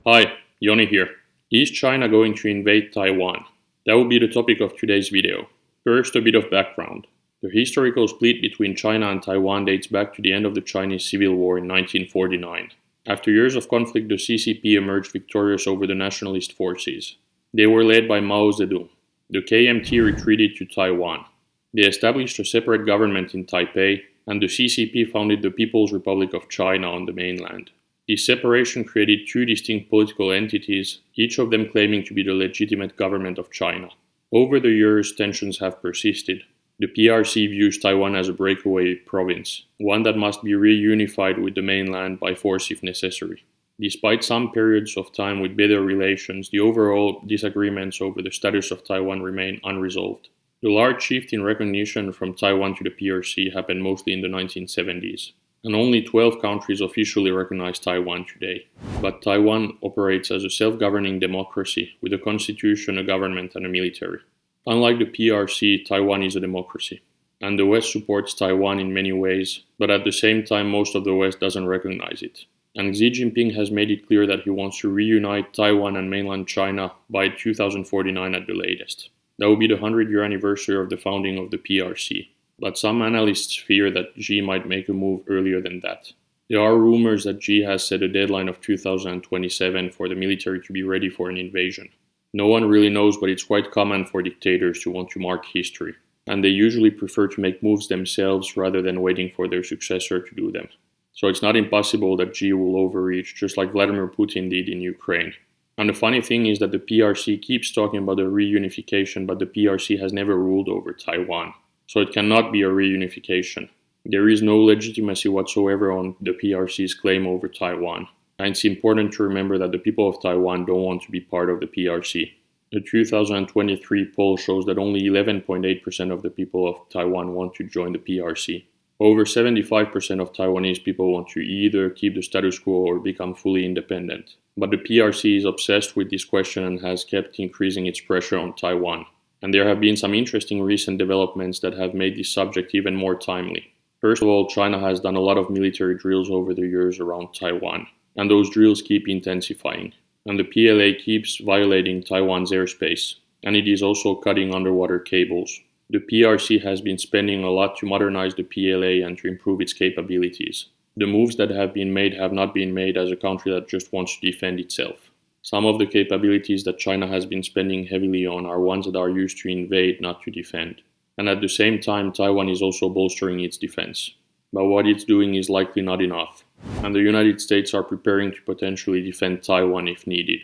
Hi, Joni here. Is China going to invade Taiwan? That will be the topic of today's video. First, a bit of background. The historical split between China and Taiwan dates back to the end of the Chinese Civil War in 1949. After years of conflict, the CCP emerged victorious over the nationalist forces. They were led by Mao Zedong. The KMT retreated to Taiwan. They established a separate government in Taipei, and the CCP founded the People's Republic of China on the mainland. This separation created two distinct political entities, each of them claiming to be the legitimate government of China. Over the years, tensions have persisted. The PRC views Taiwan as a breakaway province, one that must be reunified with the mainland by force if necessary. Despite some periods of time with better relations, the overall disagreements over the status of Taiwan remain unresolved. The large shift in recognition from Taiwan to the PRC happened mostly in the 1970s. And only 12 countries officially recognize Taiwan today. But Taiwan operates as a self-governing democracy with a constitution, a government, and a military. Unlike the PRC, Taiwan is a democracy. And the West supports Taiwan in many ways, but at the same time most of the West doesn't recognize it. And Xi Jinping has made it clear that he wants to reunite Taiwan and mainland China by 2049 at the latest. That will be the 100-year anniversary of the founding of the PRC. But some analysts fear that Xi might make a move earlier than that. There are rumors that Xi has set a deadline of 2027 for the military to be ready for an invasion. No one really knows, but it's quite common for dictators to want to mark history. And they usually prefer to make moves themselves rather than waiting for their successor to do them. So it's not impossible that Xi will overreach, just like Vladimir Putin did in Ukraine. And the funny thing is that the PRC keeps talking about the reunification, but the PRC has never ruled over Taiwan. So it cannot be a reunification. There is no legitimacy whatsoever on the PRC's claim over Taiwan. And it's important to remember that the people of Taiwan don't want to be part of the PRC. The 2023 poll shows that only 11.8% of the people of Taiwan want to join the PRC. Over 75% of Taiwanese people want to either keep the status quo or become fully independent. But the PRC is obsessed with this question and has kept increasing its pressure on Taiwan. And there have been some interesting recent developments that have made this subject even more timely. First of all, China has done a lot of military drills over the years around Taiwan, and those drills keep intensifying. And the PLA keeps violating Taiwan's airspace, and it is also cutting underwater cables. The PRC has been spending a lot to modernize the PLA and to improve its capabilities. The moves that have been made have not been made as a country that just wants to defend itself. Some of the capabilities that China has been spending heavily on are ones that are used to invade, not to defend. And at the same time, Taiwan is also bolstering its defense. But what it's doing is likely not enough. And the United States are preparing to potentially defend Taiwan if needed.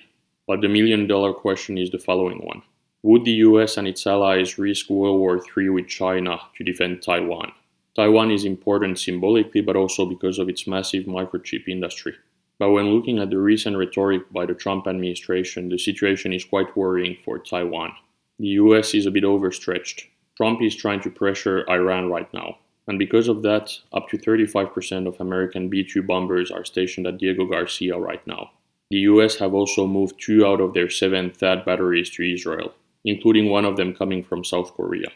But the million-dollar question is the following one. Would the US and its allies risk World War III with China to defend Taiwan? Taiwan is important symbolically, but also because of its massive microchip industry. But when looking at the recent rhetoric by the Trump administration, the situation is quite worrying for Taiwan. The US is a bit overstretched. Trump is trying to pressure Iran right now. And because of that, up to 35% of American B-2 bombers are stationed at Diego Garcia right now. The US have also moved 2 out of their 7 THAAD batteries to Israel, including one of them coming from South Korea.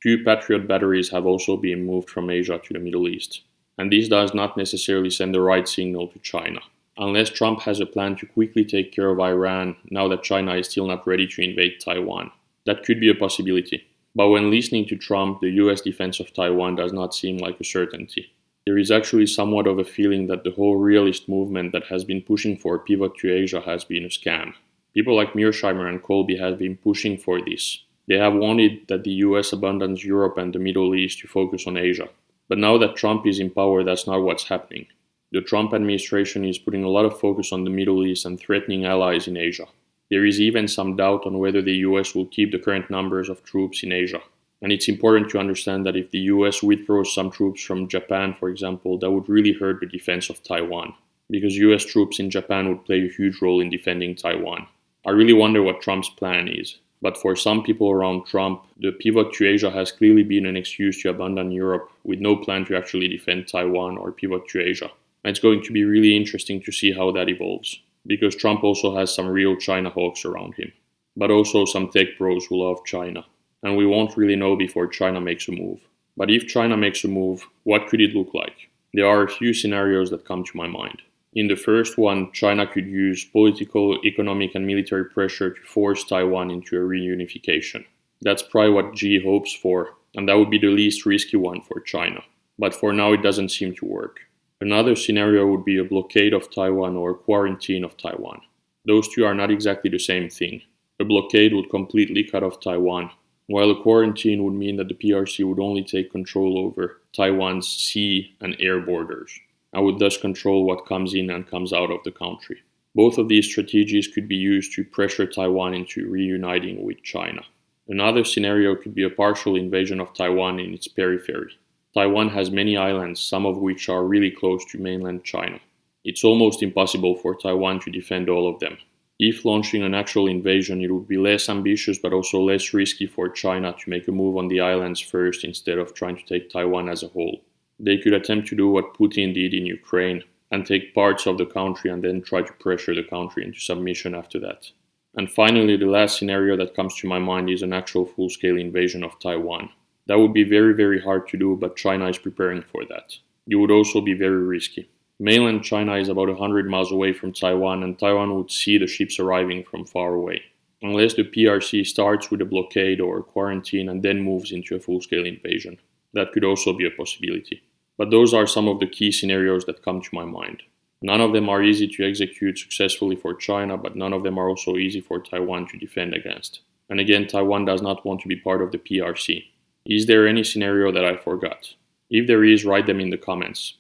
2 Patriot batteries have also been moved from Asia to the Middle East. And this does not necessarily send the right signal to China. Unless Trump has a plan to quickly take care of Iran now that China is still not ready to invade Taiwan. That could be a possibility. But when listening to Trump, the US defense of Taiwan does not seem like a certainty. There is actually somewhat of a feeling that the whole realist movement that has been pushing for a pivot to Asia has been a scam. People like Mearsheimer and Colby have been pushing for this. They have wanted that the US abandons Europe and the Middle East to focus on Asia. But now that Trump is in power, that's not what's happening. The Trump administration is putting a lot of focus on the Middle East and threatening allies in Asia. There is even some doubt on whether the US will keep the current numbers of troops in Asia. And it's important to understand that if the US withdraws some troops from Japan, for example, that would really hurt the defense of Taiwan, because US troops in Japan would play a huge role in defending Taiwan. I really wonder what Trump's plan is. But for some people around Trump, the pivot to Asia has clearly been an excuse to abandon Europe with no plan to actually defend Taiwan or pivot to Asia. And it's going to be really interesting to see how that evolves, because Trump also has some real China hawks around him, but also some tech bros who love China. And we won't really know before China makes a move. But if China makes a move, what could it look like? There are a few scenarios that come to my mind. In the first one, China could use political, economic, and military pressure to force Taiwan into a reunification. That's probably what Xi hopes for, and that would be the least risky one for China. But for now, it doesn't seem to work. Another scenario would be a blockade of Taiwan or a quarantine of Taiwan. Those two are not exactly the same thing. A blockade would completely cut off Taiwan, while a quarantine would mean that the PRC would only take control over Taiwan's sea and air borders, and would thus control what comes in and comes out of the country. Both of these strategies could be used to pressure Taiwan into reuniting with China. Another scenario could be a partial invasion of Taiwan in its periphery. Taiwan has many islands, some of which are really close to mainland China. It's almost impossible for Taiwan to defend all of them. If launching an actual invasion, it would be less ambitious but also less risky for China to make a move on the islands first instead of trying to take Taiwan as a whole. They could attempt to do what Putin did in Ukraine and take parts of the country and then try to pressure the country into submission after that. And finally, the last scenario that comes to my mind is an actual full-scale invasion of Taiwan. That would be very, very hard to do, but China is preparing for that. It would also be very risky. Mainland China is about 100 miles away from Taiwan, and Taiwan would see the ships arriving from far away. Unless the PRC starts with a blockade or a quarantine and then moves into a full-scale invasion. That could also be a possibility. But those are some of the key scenarios that come to my mind. None of them are easy to execute successfully for China, but none of them are also easy for Taiwan to defend against. And again, Taiwan does not want to be part of the PRC. Is there any scenario that I forgot? If there is, write them in the comments.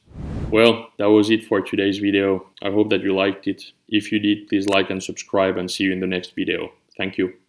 Well, that was it for today's video. I hope that you liked it. If you did, please like and subscribe, and see you in the next video. Thank you.